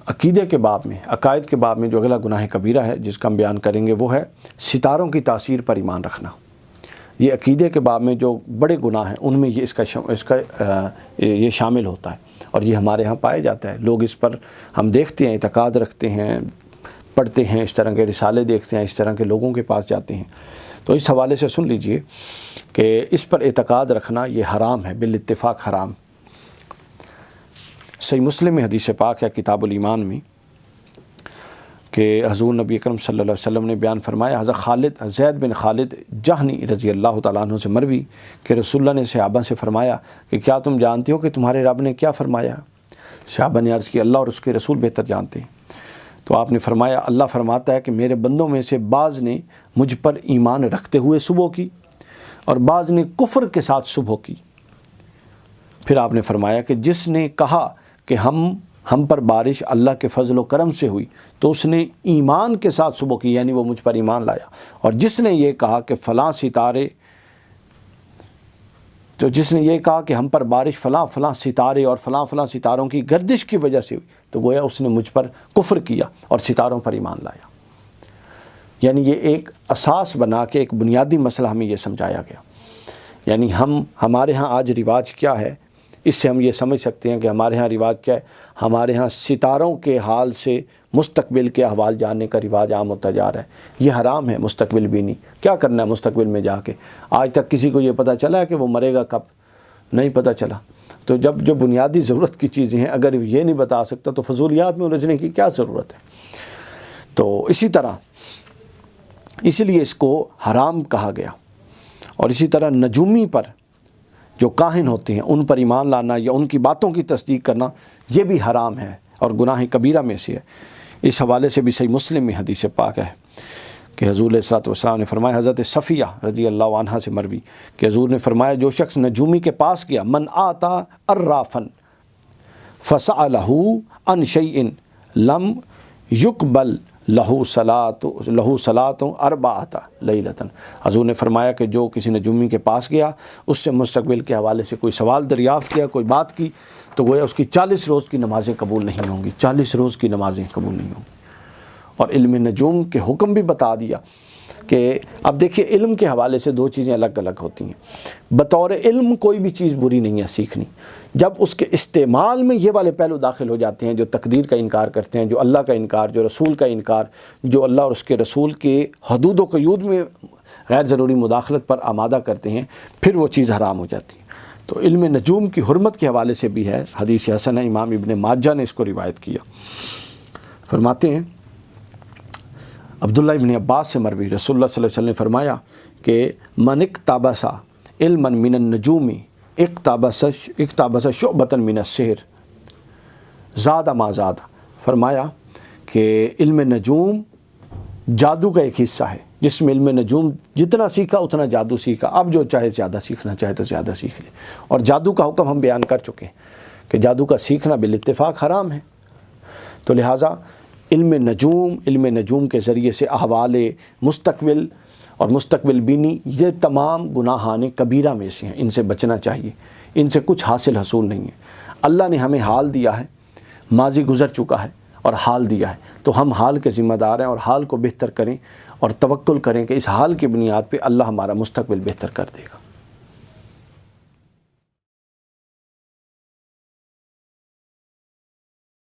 عقیدے کے باب میں، عقائد کے باب میں جو اگلا گناہ کبیرہ ہے جس کا ہم بیان کریں گے وہ ہے ستاروں کی تاثیر پر ایمان رکھنا۔ یہ عقیدے کے باب میں جو بڑے گناہ ہیں ان میں یہ یہ شامل ہوتا ہے، اور یہ ہمارے ہاں پایا جاتا ہے۔ لوگ اس پر ہم دیکھتے ہیں، اعتقاد رکھتے ہیں، پڑھتے ہیں، اس طرح کے رسالے دیکھتے ہیں، اس طرح کے لوگوں کے پاس جاتے ہیں۔ تو اس حوالے سے سن لیجئے کہ اس پر اعتقاد رکھنا یہ حرام ہے، بالاتفاق حرام۔ صحیح مسلم میں حدیث پاک ہے کتاب الایمان میں کہ حضور نبی اکرم صلی اللہ علیہ وسلم نے بیان فرمایا، حضرت زید بن خالد جہنی رضی اللہ تعالیٰ عنہ سے مروی کہ رسول اللہ نے صحابہ سے فرمایا کہ کیا تم جانتے ہو کہ تمہارے رب نے کیا فرمایا؟ صحابہ نے عرض کی اللہ اور اس کے رسول بہتر جانتے ہیں۔ تو آپ نے فرمایا اللہ فرماتا ہے کہ میرے بندوں میں سے بعض نے مجھ پر ایمان رکھتے ہوئے صبح کی اور بعض نے کفر کے ساتھ صبح کی۔ پھر آپ نے فرمایا کہ جس نے کہا کہ ہم پر بارش اللہ کے فضل و کرم سے ہوئی تو اس نے ایمان کے ساتھ صبح کی، یعنی وہ مجھ پر ایمان لایا، اور جس نے یہ کہا کہ ہم پر بارش فلاں فلاں ستارے اور فلاں فلاں ستاروں کی گردش کی وجہ سے ہوئی تو گویا اس نے مجھ پر کفر کیا اور ستاروں پر ایمان لایا۔ یعنی یہ ایک اساس بنا کے ایک بنیادی مسئلہ ہمیں یہ سمجھایا گیا۔ یعنی ہمارے ہاں آج رواج کیا ہے، اس سے ہم یہ سمجھ سکتے ہیں کہ ہمارے ہاں رواج کیا ہے۔ ہمارے ہاں ستاروں کے حال سے مستقبل کے احوال جاننے کا رواج عام ہوتا جا رہا ہے۔ یہ حرام ہے مستقبل بینی۔ کیا کرنا ہے مستقبل میں جا کے؟ آج تک کسی کو یہ پتہ چلا ہے کہ وہ مرے گا کب؟ نہیں پتہ چلا۔ تو جب جو بنیادی ضرورت کی چیزیں ہیں اگر یہ نہیں بتا سکتا تو فضولیات میں الجھنے کی کیا ضرورت ہے؟ تو اسی طرح اس لیے اس کو حرام کہا گیا۔ اور اسی طرح نجومی پر جو کاہن ہوتے ہیں ان پر ایمان لانا یا ان کی باتوں کی تصدیق کرنا یہ بھی حرام ہے اور گناہ کبیرہ میں سے ہے۔ اس حوالے سے بھی صحیح مسلم میں حدیث پاک ہے کہ حضور علیہ الصلوۃ والسلام نے فرمایا، حضرت صفیہ رضی اللہ عنہا سے مروی کہ حضور نے فرمایا جو شخص نجومی کے پاس گیا، من آتا الرافن فسألہ عن شیء لم یقبل لہو صلاۃ اربعۃ لیلۃ، حضور نے فرمایا کہ جو کسی نجومی کے پاس گیا، اس سے مستقبل کے حوالے سے کوئی سوال دریافت کیا، کوئی بات کی، تو گویا اس کی 40 روز کی نمازیں قبول نہیں ہوں گی، 40 روز کی نمازیں قبول نہیں ہوں گی۔ اور علم نجوم کے حکم بھی بتا دیا کہ اب دیکھیے علم کے حوالے سے دو چیزیں الگ الگ ہوتی ہیں۔ بطور علم کوئی بھی چیز بری نہیں ہے سیکھنی، جب اس کے استعمال میں یہ والے پہلو داخل ہو جاتے ہیں جو تقدیر کا انکار کرتے ہیں، جو اللہ کا انکار، جو رسول کا انکار، جو اللہ اور اس کے رسول کے حدود و قیود میں غیر ضروری مداخلت پر آمادہ کرتے ہیں، پھر وہ چیز حرام ہو جاتی ہے۔ تو علم نجوم کی حرمت کے حوالے سے بھی ہے، حدیث حسن ہے، امام ابن ماجہ نے اس کو روایت کیا۔ فرماتے ہیں عبداللہ ابن عباس سے مروی رسول اللہ صلی اللہ علیہ وسلم نے فرمایا کہ من اقتبس علما من النجوم اقتبس شعبۃ من السحر زاد ما زاد، فرمایا کہ علم نجوم جادو کا ایک حصہ ہے، جس میں علم نجوم جتنا سیکھا اتنا جادو سیکھا، اب جو چاہے زیادہ سیکھنا چاہے تو زیادہ سیکھ لے۔ اور جادو کا حکم ہم بیان کر چکے ہیں کہ جادو کا سیکھنا بالاتفاق حرام ہے۔ تو لہٰذا علم نجوم کے ذریعے سے احوال مستقبل اور مستقبل بینی یہ تمام گناہان کبیرہ میں سے ہیں، ان سے بچنا چاہیے، ان سے کچھ حصول نہیں ہے۔ اللہ نے ہمیں حال دیا ہے، ماضی گزر چکا ہے اور حال دیا ہے، تو ہم حال کے ذمہ دار ہیں اور حال کو بہتر کریں اور توکل کریں کہ اس حال کی بنیاد پہ اللہ ہمارا مستقبل بہتر کر دے گا۔